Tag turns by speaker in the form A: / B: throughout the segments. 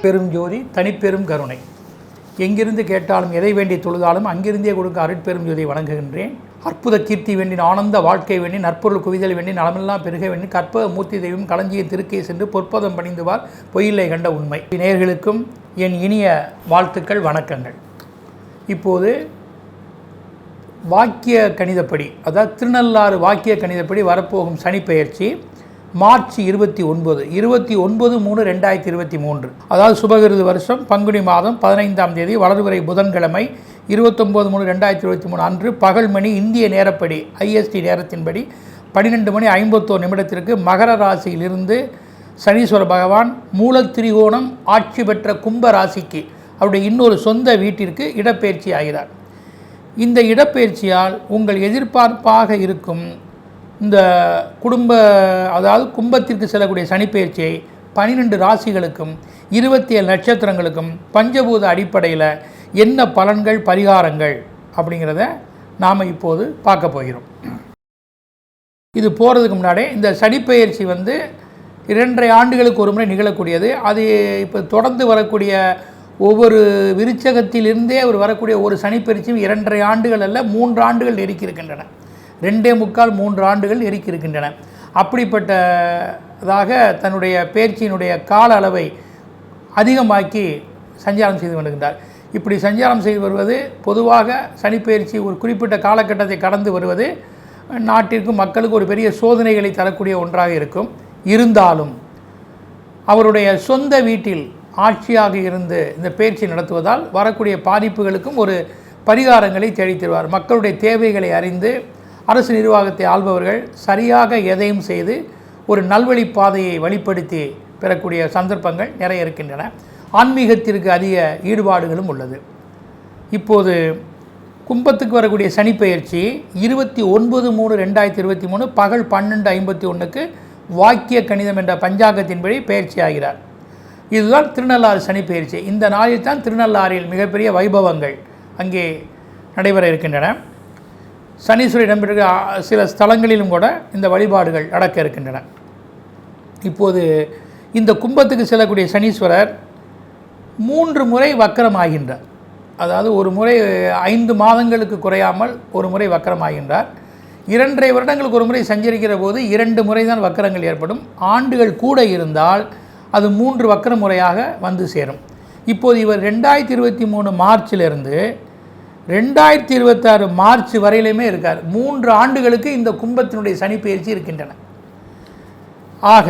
A: பெரும் ஜோதி தனிப்பெரும் கருணை. எங்கிருந்து கேட்டாலும் எதை வேண்டி தொழுதாலும் அங்கிருந்தே கொடுக்க அருட்பெரும் ஜோதியை வணங்குகின்றேன். அற்புத கீர்த்தி வேண்டி ஆனந்த வாழ்க்கை வேண்டி நற்பொருள் குவிதல் வேண்டி நலமெல்லாம் பெருக வேண்டி கற்பக மூர்த்தி தெய்வம் களஞ்சிய திருக்கை சென்று பொற்பதம் பணிந்துவார் பொய்யில்லை கண்ட உண்மை. நேயர்களுக்கும் என் இனிய வாழ்த்துக்கள், வணக்கங்கள். இப்போது வாக்கிய கணிதப்படி, அதாவது திருநள்ளாறு வாக்கிய கணிதப்படி வரப்போகும் சனிப்பெயர்ச்சி மார்ச் 29/3/2023, அதாவது சுபகிருது வருஷம் பங்குனி மாதம் 15ஆம் தேதி வளர்வரை புதன்கிழமை 29/3/2023 அன்று பகல் மணி இந்திய நேரப்படி IST நேரத்தின்படி 12:51 மகர ராசியிலிருந்து சனீஸ்வர பகவான் மூலத்திரிகோணம் ஆட்சி பெற்ற கும்ப ராசிக்கு அவருடைய இன்னொரு சொந்த வீட்டிற்கு இடப்பெயர்ச்சி ஆகிறார். இந்த இடப்பெயர்ச்சியால் உங்கள் எதிர்பார்ப்பாக இருக்கும் இந்த அதாவது கும்பத்திற்கு செல்லக்கூடிய சனிப்பெயர்ச்சியை 12 ராசிகளுக்கும் 27 நட்சத்திரங்களுக்கும் பஞ்சபூத அடிப்படையில் என்ன பலன்கள் பரிகாரங்கள் அப்படிங்கிறத நாம் இப்போது பார்க்க போகிறோம். இது போகிறதுக்கு முன்னாடி இந்த சனிப்பெயர்ச்சி 2.5 ஆண்டுகளுக்கு ஒரு முறை நிகழக்கூடியது. அது இப்போ தொடர்ந்து வரக்கூடிய ஒவ்வொரு விருச்சகத்திலிருந்தே வரக்கூடிய ஒரு சனிப்பெயர்ச்சியும் 2.5 ஆண்டுகள் அல்ல, 3 ஆண்டுகள் நெருக்கி இருக்கின்றன. 2.75-3 ஆண்டுகள் நெருக்கி இருக்கின்றன. அப்படிப்பட்டதாக தன்னுடைய பெயர்ச்சியினுடைய கால அளவை அதிகமாக்கி சஞ்சாரம் செய்து வருகின்றார். இப்படி சஞ்சாரம் செய்து வருவது பொதுவாக சனிப்பெயர்ச்சி ஒரு குறிப்பிட்ட காலகட்டத்தை கடந்து வருவது நாட்டிற்கும் மக்களுக்கு ஒரு பெரிய சோதனைகளை தரக்கூடிய ஒன்றாக இருக்கும். இருந்தாலும் அவருடைய சொந்த வீட்டில் ஆட்சியாக இருந்து இந்த பெயர்ச்சி நடத்துவதால் வரக்கூடிய பாதிப்புகளுக்கும் ஒரு பரிகாரங்களை தேடித் தருவார். மக்களுடைய தேவைகளை அறிந்து அரசு நிர்வாகத்தை ஆள்பவர்கள் சரியாக எதையும் செய்து ஒரு நல்வழி பாதையை வழிப்படுத்தி பெறக்கூடிய சந்தர்ப்பங்கள் நிறைய இருக்கின்றன. ஆன்மீகத்திற்கு அதிக ஈடுபாடுகளும் உள்ளது. இப்போது கும்பத்துக்கு வரக்கூடிய சனிப்பெயர்ச்சி 29/3/2023 பகல் 12:51 வாக்கிய கணிதம் என்ற பஞ்சாங்கத்தின்படி பயிற்சி ஆகிறார். இதுதான் திருநள்ளாறு சனிப்பெயர்ச்சி. இந்த நாளில் தான் திருநள்ளாறில் மிகப்பெரிய வைபவங்கள் அங்கே நடைபெற இருக்கின்றன. சனீஸ்வரர் இடம்பெற்ற சில ஸ்தலங்களிலும் கூட இந்த வழிபாடுகள் நடக்க இருக்கின்றன. இப்போது இந்த கும்பத்துக்கு செல்லக்கூடிய சனீஸ்வரர் 3 முறை வக்கரமாகின்றார். அதாவது ஒரு முறை 5 மாதங்களுக்கு குறையாமல் ஒரு முறை வக்கரமாகின்றார். 2.5 வருடங்களுக்கு ஒரு முறை சஞ்சரிக்கிற போது 2 முறை தான் வக்கரங்கள் ஏற்படும். ஆண்டுகள் கூட இருந்தால் அது 3 வக்கர முறையாக வந்து சேரும். இப்போது இவர் 2023 மார்ச்சிலிருந்து 2026 மார்ச் வரையிலுமே இருக்கார். 3 ஆண்டுகளுக்கு இந்த கும்பத்தினுடைய சனிப்பெயர்ச்சி இருக்கின்றன. ஆக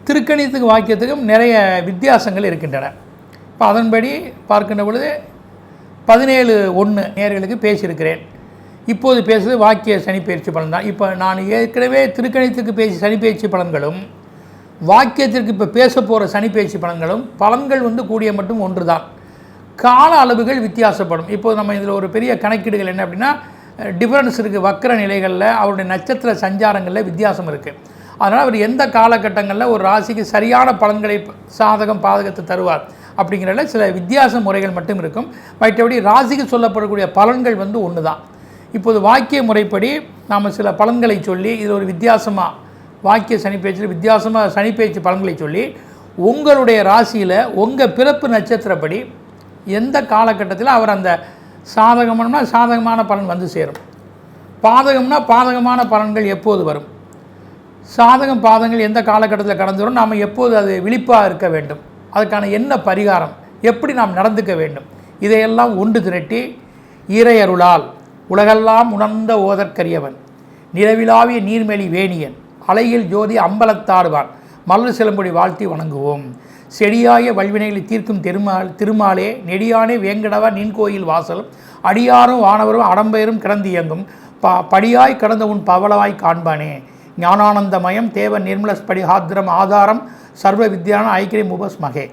A: திருக்கணித்துக்கு வாக்கியத்துக்கும் நிறைய வித்தியாசங்கள் இருக்கின்றன. இப்போ அதன்படி பார்க்கின்ற பொழுது 17/1 நேயர்களுக்கு பேசியிருக்கிறேன். இப்போது பேசுவது வாக்கிய சனிப்பெயர்ச்சி பலன் தான். இப்போ நான் ஏற்கனவே திருக்கணித்துக்கு பேசி சனிப்பெயர்ச்சி பலன்களும் வாக்கியத்திற்கு இப்போ பேச போகிற சனிப்பெயர்ச்சி பலன்களும் பலன்கள் கூடிய மட்டும் ஒன்று தான். கால அளவுகள் வித்தியாசப்படும். இப்போது நம்ம இதில் ஒரு பெரிய கணக்கீடுகள் என்ன அப்படின்னா, டிஃபரன்ஸ் இருக்குது. வக்கர நிலைகளில் அவருடைய நட்சத்திர சஞ்சாரங்களில் வித்தியாசம் இருக்குது. அதனால் அவர் எந்த காலகட்டங்களில் ஒரு ராசிக்கு சரியான பலன்களை சாதகம் பாதகத்தை தருவார் அப்படிங்கிறதுல சில வித்தியாச முறைகள் மட்டும் இருக்கும். மற்றபடி ராசிக்கு சொல்லப்படக்கூடிய பலன்கள் ஒன்று தான். இப்போது வாக்கிய முறைப்படி நாம் சில பலன்களை சொல்லி இதில் ஒரு வித்தியாசமாக வாக்கிய சனிப்பெயர்ச்சியில் வித்தியாசமாக சனிப்பெயர்ச்சி பலன்களை சொல்லி உங்களுடைய ராசியில் உங்கள் பிறப்பு நட்சத்திரப்படி எந்த காலகட்டத்தில் அவர் அந்த சாதகம்னா சாதகமான பலன் சேரும், பாதகம்னா பாதகமான பலன்கள் எப்போது வரும், சாதகம் பாதங்கள் எந்த காலகட்டத்தில் கடந்து வரும், நாம் எப்போது அது விழிப்பாக இருக்க வேண்டும், அதுக்கான என்ன பரிகாரம், எப்படி நாம் நடந்துக்க வேண்டும், இதையெல்லாம் ஒன்று திரட்டி இறையருளால் உலகெல்லாம் உணர்ந்த ஓதற்கரியவன் நிலவிலாவிய நீர்மெளி வேணியன் அலையில் ஜோதி அம்பலத்தாடுவான் மலர் சிலம்பொடி வாழ்த்தி வணங்குவோம். செடியாய வல்வினைகளை தீர்க்கும் திருமாலே நெடியானே வேங்கடவா நின் கோயில் வாசலும் அடியாரும் வானவரும் அடம்பெயரும் கிடந்து இயங்கும் படியாய் கடந்த உன் பவளவாய் காண்பானே ஞானானந்தமயம் தேவ நிர்மலஸ்படிஹாத்திரம் ஆதாரம் சர்வ வித்யான ஐக்கியம் உபஸ்மகே.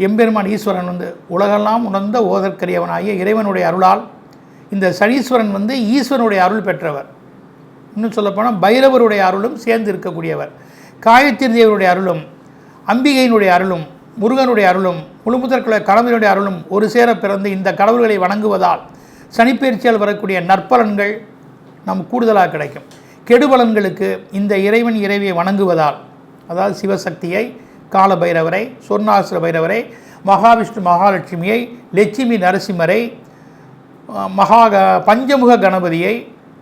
A: எம்பெருமான் ஈஸ்வரன் உலகெல்லாம் உணர்ந்த ஓதற்கரியவனாகிய இறைவனுடைய அருளால் இந்த சனீஸ்வரன் ஈஸ்வரனுடைய அருள் பெற்றவர். இன்னும் சொல்லப்போனால் பைரவருடைய அருளும் சேர்ந்து இருக்கக்கூடியவர். காயத்ரி தேவனுடைய அருளும் அம்பிகையினுடைய அருளும் முருகனுடைய அருளும் முழுமுதற்குள்ள கடவுளுடைய அருளும் ஒரு சேர பிறந்து இந்த கடவுள்களை வணங்குவதால் சனிப்பெயர்ச்சியால் வரக்கூடிய நற்பலன்கள் நம் கூடுதலாக கிடைக்கும். கெடுபலன்களுக்கு இந்த இறைவன் இறைவியை வணங்குவதால், அதாவது சிவசக்தியை, கால பைரவரை, சொர்ணாசுர பைரவரை, மகாவிஷ்ணு மகாலட்சுமியை, லட்சுமி நரசிம்மரை, பஞ்சமுக கணபதியை,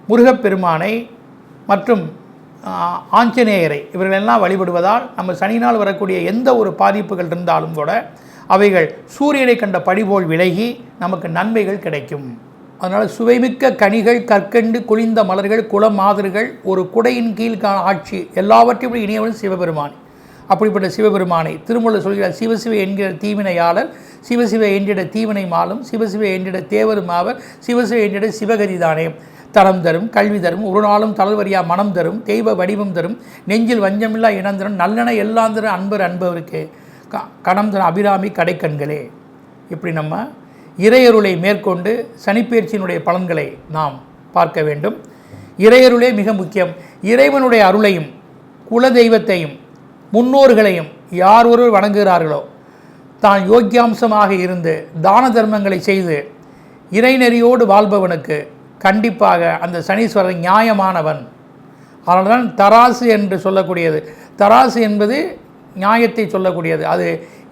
A: முருகப்பெருமானை மற்றும் ஆஞ்சநேயரை இவர்களெல்லாம் வழிபடுவதால் நம்ம சனினால் வரக்கூடிய எந்த ஒரு பாதிப்புகள் இருந்தாலும் கூட அவைகள் சூரியனை கண்ட படிபோல் விலகி நமக்கு நன்மைகள் கிடைக்கும். அதனால் சுவைமிக்க கனிகள், கற்கண்டு, குளிர்ந்த மலர்கள், குளமாதர்கள், ஒரு குடையின் கீழ்கான ஆட்சி, எல்லாவற்றையும் இணையவன் சிவபெருமான். அப்படிப்பட்ட சிவபெருமானை திருமூலர் சொல்கிறார், சிவசிவ என்கிற தீவினையாளர், சிவசிவ என்றிட தீவினை மாலும், சிவசிவ என்றிட தேவருமாவர், சிவசிவ என்றிட சிவகதிதானே. தரம் தரும், கல்வி தரும், ஒரு நாளும் தளர்வரியா மனம் தரும், தெய்வ வடிவம் தரும், நெஞ்சில் வஞ்சமில்லா இனந்தரும், நல்லென எல்லாம் தரும் அன்பர் அன்பவருக்கு கணம் தரும் அபிராமி கடைக்கண்களே. இப்படி நம்ம இறையருளை மேற்கொண்டு சனிப்பெயர்ச்சியினுடைய பலன்களை நாம் பார்க்க வேண்டும். இறையருளே மிக முக்கியம். இறைவனுடைய அருளையும் குலதெய்வத்தையும் முன்னோர்களையும் யார் ஒருவர் வணங்குகிறார்களோ, தான் யோக்கியாம்சமாக இருந்து தான தர்மங்களை செய்து இறைநெறியோடு வாழ்பவனுக்கு கண்டிப்பாக அந்த சனீஸ்வரன் நியாயமானவன். அதனால தான் தராசு என்று சொல்லக்கூடியது. தராசு என்பது நியாயத்தை சொல்லக்கூடியது. அது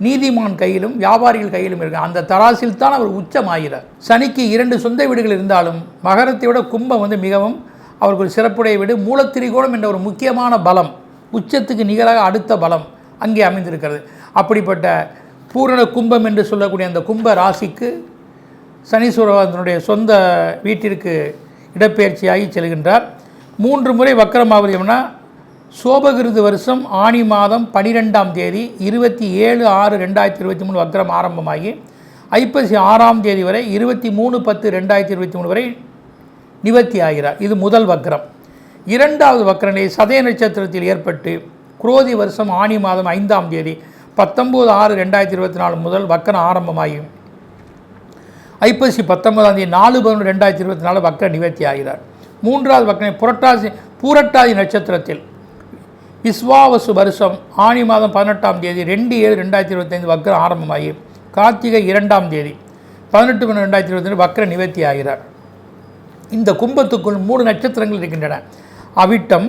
A: நீதிமான் கையிலும் வியாபாரிகள் கையிலும் இருக்கு. அந்த தராசில் தான் அவர் உச்சமாகிறார். சனிக்கு 2 சொந்த வீடுகள் இருந்தாலும் மகரத்தை விட கும்பம் மிகவும் அவருக்கு ஒரு சிறப்புடைய வீடு. மூலத்திரிகோணம் என்ற ஒரு முக்கியமான பலம், உச்சத்துக்கு நிகராக அடுத்த பலம் அங்கே அமைந்திருக்கிறது. அப்படிப்பட்ட பூரண கும்பம் என்று சொல்லக்கூடிய அந்த கும்ப ராசிக்கு சனீஸ்வரனுடைய சொந்த வீட்டிற்கு இடப்பெயர்ச்சியாகி செல்கின்றார். 3 முறை வக்கரமாவதுனா சோபகிருது வருஷம் ஆனி மாதம் 12ஆம் தேதி 27/6/2023 வக்கரம் ஆரம்பமாகி ஐப்பசி 6ஆம் தேதி வரை 23/10/2023 வரை நிவர்த்தி ஆகிறார். இது முதல் வக்கரம். 2வது வக்கரநிலை சதய நட்சத்திரத்தில் ஏற்பட்டு குரோதி வருஷம் ஆனி மாதம் 5ஆம் தேதி 19/6/2024 முதல் வக்கரம் ஆரம்பமாகி ஐப்பசி 19ஆம் தேதி 4/11/2024 வக்கர நிவர்த்தி ஆகிறார். 3வது வக்கரனை பூரட்டாதி நட்சத்திரத்தில் விஸ்வாவசு வருஷம் ஆனி மாதம் 18ஆம் தேதி 2/7/2025 வக்கரம் ஆரம்பமாகி கார்த்திகை 2ஆம் தேதி 18/12/2022 வக்கர நிவர்த்தி ஆகிறார். இந்த கும்பத்துக்குள் 3 நட்சத்திரங்கள் இருக்கின்றன. அவிட்டம்,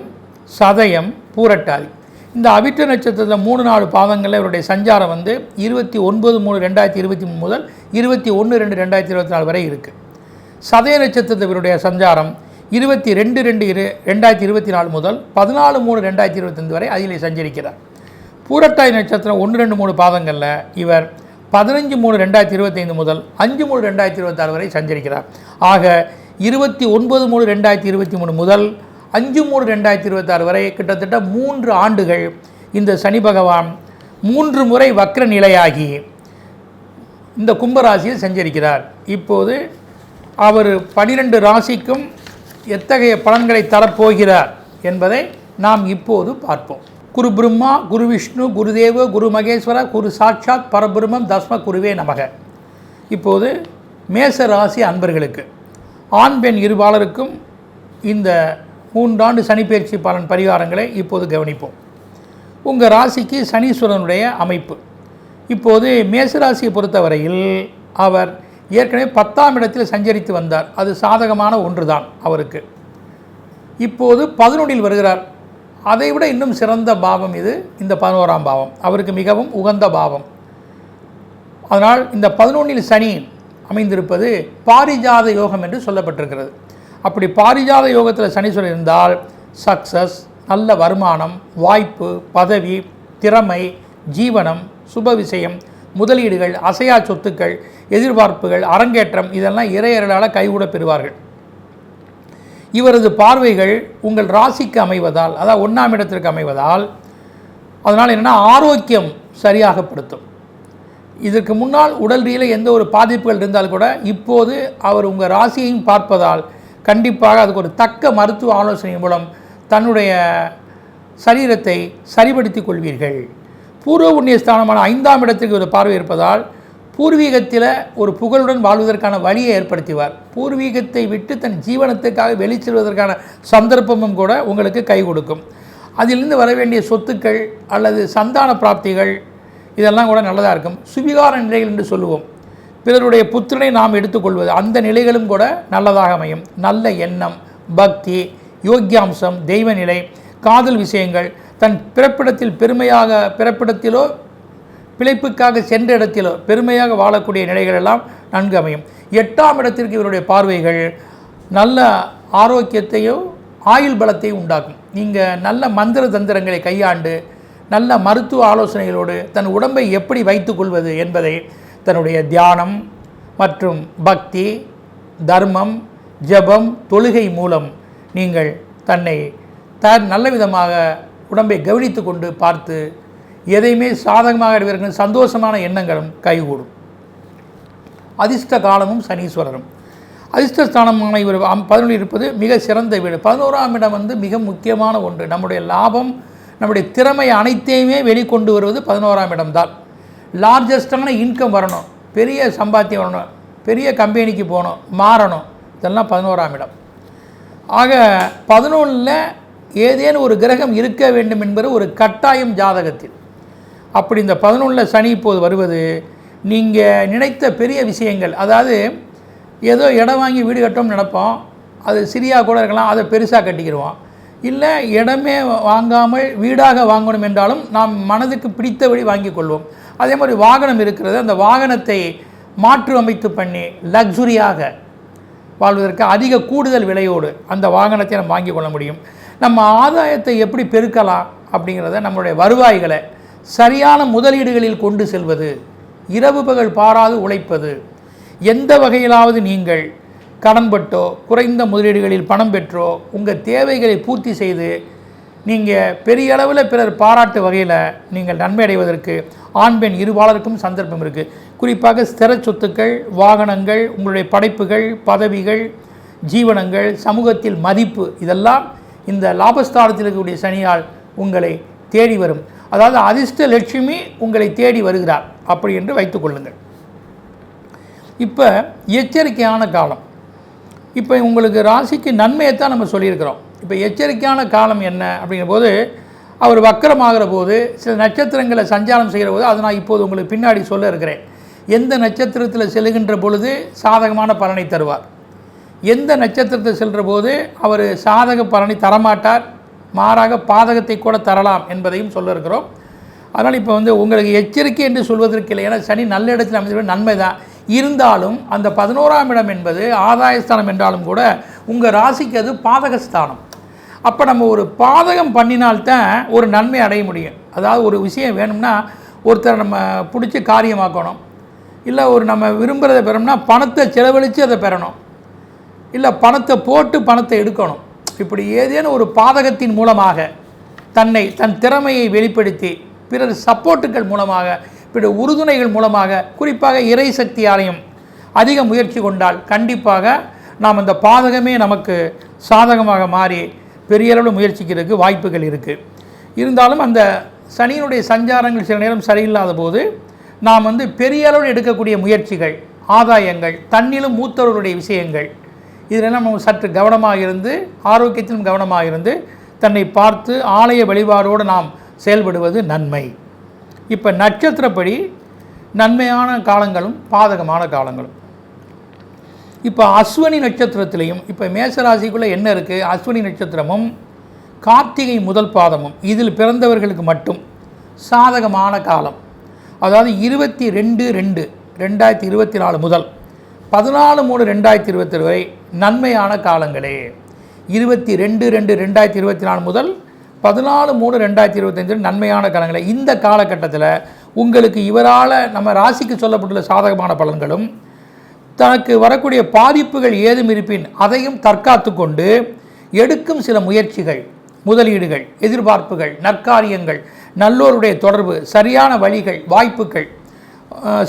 A: சதயம், பூரட்டாதி. இந்த அவிட்ட நட்சத்திரத்தில் 3-4 பாதங்களில் இவருடைய சஞ்சாரம் 29/3/2023 முதல் 21/2/2024 வரை இருக்குது. சதய நட்சத்திரத்தில் இவருடைய சஞ்சாரம் 22/2/2024 முதல் 14/3/2025 வரை அதில் சஞ்சரிக்கிறார். பூரட்டாதி நட்சத்திரம் 1-2-3 பாதங்களில் இவர் 15/3/2025 முதல் 5/3/2026 வரை சஞ்சரிக்கிறார். ஆக 29/3/2023 முதல் 5/3/2026 வரை கிட்டத்தட்ட 3 ஆண்டுகள் இந்த சனி பகவான் 3 முறை வக்ர நிலையாகி இந்த கும்பராசியில் சஞ்சரிக்கிறார். இப்போது அவர் 12 ராசிக்கும் எத்தகைய பலன்களை தரப்போகிறார் என்பதை நாம் இப்போது பார்ப்போம். குரு பிரம்மா, குரு விஷ்ணு, குருதேவ, குரு மகேஸ்வர, குரு சாட்சாத் பரபிரம்மம் தஸ்ம குருவே நமக. இப்போது மேச ராசி அன்பர்களுக்கு ஆண் பெண் இருபாலருக்கும் இந்த 3 ஆண்டு சனிப்பெயர்ச்சி பலன் பரிகாரங்களை இப்போது கவனிப்போம். உங்கள் ராசிக்கு சனீஸ்வரனுடைய அமைப்பு. இப்போது மேசராசியை பொறுத்தவரையில் அவர் ஏற்கனவே 10ஆம் இடத்தில் சஞ்சரித்து வந்தார். அது சாதகமான ஒன்று தான் அவருக்கு. இப்போது 11இல் வருகிறார். அதைவிட இன்னும் சிறந்த பாவம் இது. இந்த 11ஆம் பாவம் அவருக்கு மிகவும் உகந்த பாவம். அதனால் இந்த 11இல் சனி அமைந்திருப்பது பாரிஜாத யோகம் என்று சொல்லப்பட்டிருக்கிறது. அப்படி பாரிஜாத யோகத்தில் சனீஸ்வரன் இருந்தால் சக்சஸ், நல்ல வருமானம், வாய்ப்பு, பதவி, திறமை, ஜீவனம், சுப விஷயம், முதலீடுகள், அசையா சொத்துக்கள், எதிர்பார்ப்புகள், அரங்கேற்றம் இதெல்லாம் இறையர்களால் கைகூட பெறுவார்கள். இவரது பார்வைகள் உங்கள் ராசிக்கு அமைவதால், அதாவது 1ஆம் இடத்திற்கு அமைவதால், அதனால் என்னென்னா ஆரோக்கியம் சரியாகப்படுத்தும். இதற்கு முன்னால் உடல் ரீதியில் எந்த ஒரு பாதிப்புகள் இருந்தால் கூட இப்போது அவர் உங்கள் ராசியையும் பார்ப்பதால் கண்டிப்பாக அதுக்கு ஒரு தக்க மருத்துவ ஆலோசனை மூலம் தன்னுடைய சரீரத்தை சரிபடுத்தி கொள்வீர்கள். பூர்வ புண்ணிய ஸ்தானமான 5ஆம் இடத்திற்கு ஒரு பார்வை இருப்பதால் பூர்வீகத்தில் ஒரு புகழுடன் வாழ்வதற்கான வழியை ஏற்படுத்துவார். பூர்வீகத்தை விட்டு தன் ஜீவனத்துக்காக வெளிச்செல்வதற்கான சந்தர்ப்பமும் கூட உங்களுக்கு கை கொடுக்கும். அதிலிருந்து வர வேண்டிய சொத்துக்கள் அல்லது சந்தான பிராப்திகள் இதெல்லாம் கூட நல்லதாக இருக்கும். சுவிகார நிலைகள் என்று சொல்லுவோம். பிறருடைய புத்திரனை நாம் எடுத்துக்கொள்வது, அந்த நிலைகளும் கூட நல்லதாக அமையும். நல்ல எண்ணம், பக்தி யோக்கியாம்சம், தெய்வநிலை, காதல் விஷயங்கள், தன் பிறப்பிடத்திலோ பிழைப்புக்காக சென்ற இடத்திலோ பெருமையாக வாழக்கூடிய நிலைகள் எல்லாம் நன்கு அமையும். 8ஆம் இடத்திற்கு இவருடைய பார்வைகள் நல்ல ஆரோக்கியத்தையோ ஆயுள் பலத்தையும் உண்டாக்கும். நீங்கள் நல்ல மந்திர தந்திரங்களை கையாண்டு நல்ல மருத்துவ ஆலோசனைகளோடு தன் உடம்பை எப்படி வைத்துக் கொள்வது என்பதை தன்னுடைய தியானம் மற்றும் பக்தி, தர்மம், ஜபம், தொழுகை மூலம் நீங்கள் தன்னை நல்ல விதமாக உடம்பை கவனித்து கொண்டு பார்த்து எதையுமே சாதகமாக இருக்கிற சந்தோஷமான எண்ணங்களும் கைகூடும். அதிர்ஷ்ட காலமும் சனீஸ்வரரும். அதிர்ஷ்டஸ்தானமான இவர் 11 இருப்பது மிக சிறந்த வீடு. 11ஆம் இடம் மிக முக்கியமான ஒன்று. நம்முடைய லாபம், நம்முடைய திறமை அனைத்தையுமே வெளிக்கொண்டு வருவது 11ஆம் இடம்தான். லார்ஜஸ்டான இன்கம் வரணும், பெரிய சம்பாத்தியம் வரணும், பெரிய கம்பெனிக்கு போகணும், மாறணும், இதெல்லாம் 11ஆம் இடம். ஆக 11ல் ஏதேனும் ஒரு கிரகம் இருக்க வேண்டும் என்பது ஒரு கட்டாயம் ஜாதகத்தில். அப்படி இந்த 11ல் சனி இப்போது வருவது நீங்கள் நினைத்த பெரிய விஷயங்கள், அதாவது ஏதோ இடம் வாங்கி வீடு கட்டோம்னு நினைப்போம், அது சிறியா கூட இருக்கலாம், அதை பெருசாக கட்டிக்கிடுவோம். இல்லை இடமே வாங்காமல் வீடாக வாங்கணும் என்றாலும் நாம் மனதுக்கு பிடித்தபடி வாங்கி கொள்வோம். அதே மாதிரி வாகனம் இருக்கிறது, அந்த வாகனத்தை மாற்று அமைத்து பண்ணி லக்ஸுரியாக வாழ்வதற்கு அதிக கூடுதல் விலையோடு அந்த வாகனத்தை நம்ம வாங்கி கொள்ள முடியும். நம்ம ஆதாயத்தை எப்படி பெருக்கலாம் அப்படிங்கிறத, நம்மளுடைய வருவாய்களை சரியான முதலீடுகளில் கொண்டு செல்வது, இரவு பகல் பாராது உழைப்பது, எந்த வகையிலாவது நீங்கள் கடன்பட்டோ குறைந்த முதலீடுகளில் பணம் பெற்றோ உங்கள் தேவைகளை பூர்த்தி செய்து நீங்கள் பெரிய அளவில் பிறர் பாராட்டு வகையில் நீங்கள் நன்மை அடைவதற்கு ஆண் பெண் இருபாலருக்கும் சந்தர்ப்பம் இருக்குது. குறிப்பாக ஸ்திர சொத்துக்கள், வாகனங்கள், உங்களுடைய படைப்புகள், பதவிகள், ஜீவனங்கள், சமூகத்தில் மதிப்பு, இதெல்லாம் இந்த லாபஸ்தானத்தில் இருக்கக்கூடிய சனியால் உங்களை தேடி வரும். அதாவது அதிர்ஷ்ட லட்சுமி உங்களை தேடி வருகிறார் அப்படி என்று வைத்துக் கொள்ளுங்கள். இப்போ எச்சரிக்கையான காலம். இப்போ உங்களுக்கு ராசிக்கு நன்மையைத்தான் நம்ம சொல்லியிருக்கிறோம். இப்போ எச்சரிக்கையான காலம் என்ன அப்படிங்கிற போது, அவர் வக்கரமாகிற போது சில நட்சத்திரங்களை சஞ்சாரம் செய்கிற போது, அதை நான் இப்போது உங்களுக்கு பின்னாடி சொல்ல இருக்கிறேன். எந்த நட்சத்திரத்தில் செல்கின்ற பொழுது சாதகமான பலனை தருவார், எந்த நட்சத்திரத்தை செல்கிற போது அவர் சாதக பலனை தரமாட்டார், மாறாக பாதகத்தை கூட தரலாம் என்பதையும் சொல்ல இருக்கிறோம். அதனால் இப்போ உங்களுக்கு எச்சரிக்கை என்று சொல்வதற்கு இல்லை, ஏன்னா சனி நல்ல இடத்தில் அமைந்திருக்கிற நன்மை தான். இருந்தாலும் அந்த 11ஆம் இடம் என்பது ஆதாயஸ்தானம் என்றாலும் கூட உங்கள் ராசிக்கு அது பாதகஸ்தானம். அப்போ நம்ம ஒரு பாதகம் பண்ணினால்தான் ஒரு நன்மை அடைய முடியும். அதாவது ஒரு விஷயம் வேணும்னா ஒருத்தரை நம்ம பிடிச்சி காரியமாக்கணும், இல்லை ஒரு நம்ம விரும்புகிறத பெறணும்னா பணத்தை செலவழித்து அதை பெறணும், இல்லை பணத்தை போட்டு பணத்தை எடுக்கணும். இப்படி ஏதேனும் ஒரு பாதகத்தின் மூலமாக தன் திறமையை வெளிப்படுத்தி பிறர் சப்போர்ட்டுகள் மூலமாக, பிற உறுதுணைகள் மூலமாக, குறிப்பாக இறை சக்தியாலையும் அதிக முயற்சி கொண்டால் கண்டிப்பாக நாம் அந்த பாதகமே நமக்கு சாதகமாக மாறி பெரிய அளவில் முயற்சிக்கிறதுக்கு வாய்ப்புகள் இருக்குது. இருந்தாலும் அந்த சனியினுடைய சஞ்சாரங்கள் சில நேரம் சரியில்லாத போது நாம் பெரிய அளவில் எடுக்கக்கூடிய முயற்சிகள், ஆதாயங்கள், தன்னிலும் மூத்தவர்களுடைய விஷயங்கள், இதிலெல்லாம் நம்ம சற்று கவனமாக இருந்து, ஆரோக்கியத்திலும் கவனமாக இருந்து தன்னை பார்த்து ஆலய வழிபாடோடு நாம் செயல்படுவது நன்மை. இப்போ நட்சத்திரப்படி நன்மையான காலங்களும் பாதகமான காலங்களும். இப்போ அஸ்வினி நட்சத்திரத்திலையும், இப்போ மேசராசிக்குள்ளே என்ன இருக்குது, அஸ்வினி நட்சத்திரமும் கார்த்திகை முதல் பாதமும் இதில் பிறந்தவர்களுக்கு மட்டும் சாதகமான காலம். அதாவது 22/2/2024 முதல் 14/3/2022 வரை நன்மையான காலங்களே. 22/2/2024 முதல் 14/3/2025 நன்மையான காலங்களே. இந்த காலகட்டத்தில் உங்களுக்கு இவரால் நம்ம ராசிக்கு சொல்லப்பட்டுள்ள சாதகமான பலன்களும், தனக்கு வரக்கூடிய பாதிப்புகள் ஏதும் இருப்பின் அதையும் தற்காத்து கொண்டு எடுக்கும் சில முயற்சிகள், முதலீடுகள், எதிர்பார்ப்புகள், நற்காரியங்கள், நல்லோருடைய தொடர்பு, சரியான வழிகள், வாய்ப்புகள்,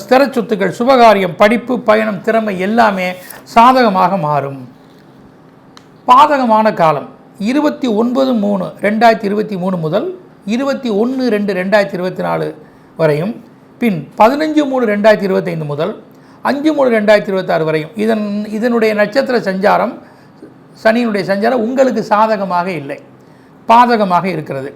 A: ஸ்திர சொத்துக்கள், சுபகாரியம், படிப்பு, பயணம், திறமை எல்லாமே சாதகமாக மாறும். பாதகமான காலம் 29/3/2023 முதல் 21/2/2024 வரையும், பின் 15/3/2025 முதல் 5/3/2026 வரையும். இதனுடைய நட்சத்திர சஞ்சாரம், சனியினுடைய சஞ்சாரம் உங்களுக்கு சாதகமாக இல்லை, பாதகமாக இருக்கிறது.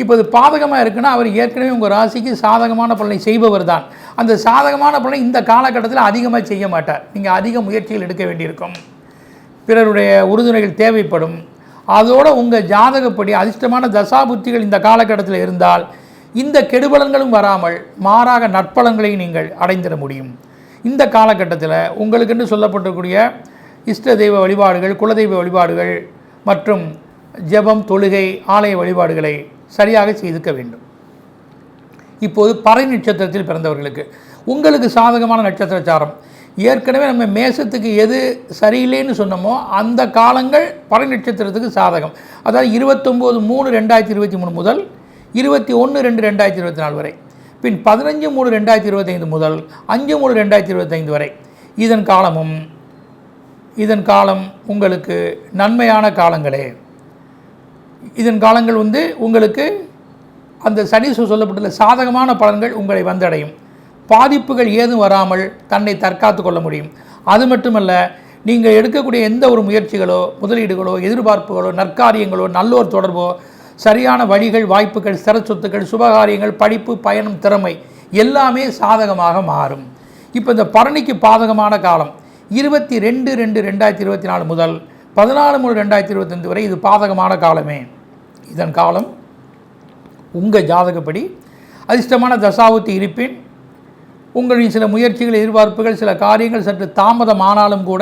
A: இப்போ இது பாதகமாக இருக்குன்னா அவர் ஏற்கனவே உங்கள் ராசிக்கு சாதகமான பலனை செய்பவர் தான். அந்த சாதகமான பலனை இந்த காலகட்டத்தில் அதிகமாக செய்ய மாட்டார். நீங்கள் அதிக முயற்சிகள் எடுக்க வேண்டியிருக்கும், பிறருடைய உறுதுணைகள் தேவைப்படும், அதோடு உங்கள் ஜாதகப்படி அதிர்ஷ்டமான தசாபுத்திகள் இந்த காலகட்டத்தில் இருந்தால் இந்த கெடுபலன்களும் வராமல் மாறாக நற்பலன்களை நீங்கள் அடைந்திட முடியும். இந்த காலகட்டத்தில் உங்களுக்கென்று சொல்லப்பட்டிருக்கூடிய இஷ்ட தெய்வ வழிபாடுகள், குலதெய்வ வழிபாடுகள் மற்றும் ஜெபம், தொழுகை, ஆலய வழிபாடுகளை சரியாக செய்துக்க வேண்டும். இப்போது பறை நட்சத்திரத்தில் பிறந்தவர்களுக்கு உங்களுக்கு சாதகமான நட்சத்திர சாரம். ஏற்கனவே நம்ம மேசத்துக்கு எது சரியில்லைன்னு சொன்னோமோ அந்த காலங்கள் பறை நட்சத்திரத்துக்கு சாதகம். அதாவது 29/3/2023 முதல் 21/2/2024 வரை, பின் 15/3/2025 முதல் 5/3/2025 வரை இதன் காலம் உங்களுக்கு நன்மையான காலங்களே. இதன் காலங்கள் உங்களுக்கு அந்த சனி சொல்லப்பட்டுள்ள சாதகமான பலன்கள் உங்களை வந்தடையும். பாதிப்புகள் ஏதும் வராமல் தன்னை தற்காத்து கொள்ள முடியும். அது மட்டுமல்ல, நீங்கள் எடுக்கக்கூடிய எந்த ஒரு முயற்சிகளோ, முதலீடுகளோ, எதிர்பார்ப்புகளோ, நற்காரியங்களோ, நல்லோர் தொடர்போ, சரியான வழிகள், வாய்ப்புகள், ஸ்திர சொத்துக்கள், சுபகாரியங்கள், படிப்பு, பயணம், திறமை எல்லாமே சாதகமாக மாறும். இப்போ இந்த பரணிக்கு பாதகமான காலம் 22/2/2024 முதல் 14/3/2025 வரை இது பாதகமான காலமே. இதன் காலம் உங்கள் ஜாதகப்படி அதிர்ஷ்டமான தசாபுத்தி இருப்பின் உங்களின் சில முயற்சிகள், எதிர்பார்ப்புகள், சில காரியங்கள் சற்று தாமதமானாலும் கூட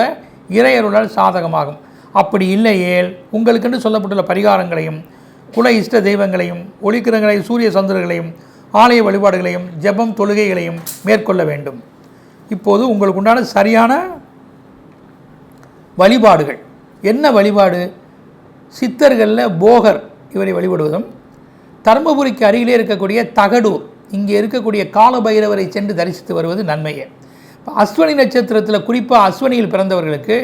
A: இறையருளால் சாதகமாகும். அப்படி இல்லையேல் உங்களுக்கென்று சொல்லப்பட்டுள்ள பரிகாரங்களையும், குல இஷ்ட தெய்வங்களையும், ஒளிக்கிரங்களை, சூரிய சந்திரர்களையும், ஆலய வழிபாடுகளையும், ஜெபம், தொழுகைகளையும் மேற்கொள்ள வேண்டும். இப்போது உங்களுக்கு உண்டான சரியான வழிபாடுகள் என்ன? வழிபாடு சித்தர்களில் போகர் இவரை வழிபடுவதும், தர்மபுரிக்கு அருகிலே இருக்கக்கூடிய தகடூர் இங்கே இருக்கக்கூடிய காலபைரவரை சென்று தரிசித்து வருவது நன்மையே. இப்போ அஸ்வினி நட்சத்திரத்தில், குறிப்பாக அஸ்வினியில் பிறந்தவர்களுக்கு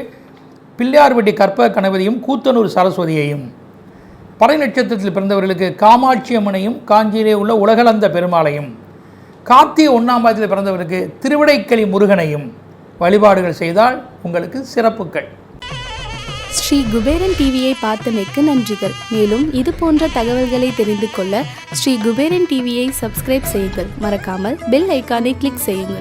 A: பிள்ளையார்பட்டி கற்பக கணபதியும், கூத்தனூர் சரஸ்வதியையும், பறை நட்சத்திரத்தில் பிறந்தவர்களுக்கு காமாட்சி அம்மனையும், காஞ்சியிலே உள்ள உலகளந்த பெருமாளையும், கார்த்திகை 1ஆம் பாதத்தில் பிறந்தவர்களுக்கு திருவிடைக்களி முருகனையும் வழிபாடுகள் செய்தால் உங்களுக்கு சிறப்புகள்.
B: ஸ்ரீ குபேரன் டிவியை பார்த்தமைக்கு நன்றிகள். மேலும் இது போன்ற தகவல்களை தெரிந்து கொள்ள ஸ்ரீ குபேரன் டிவியை சப்ஸ்கிரைப் செய்யுங்கள். மறக்காமல் பெல் ஐக்கானை கிளிக் செய்யுங்கள்.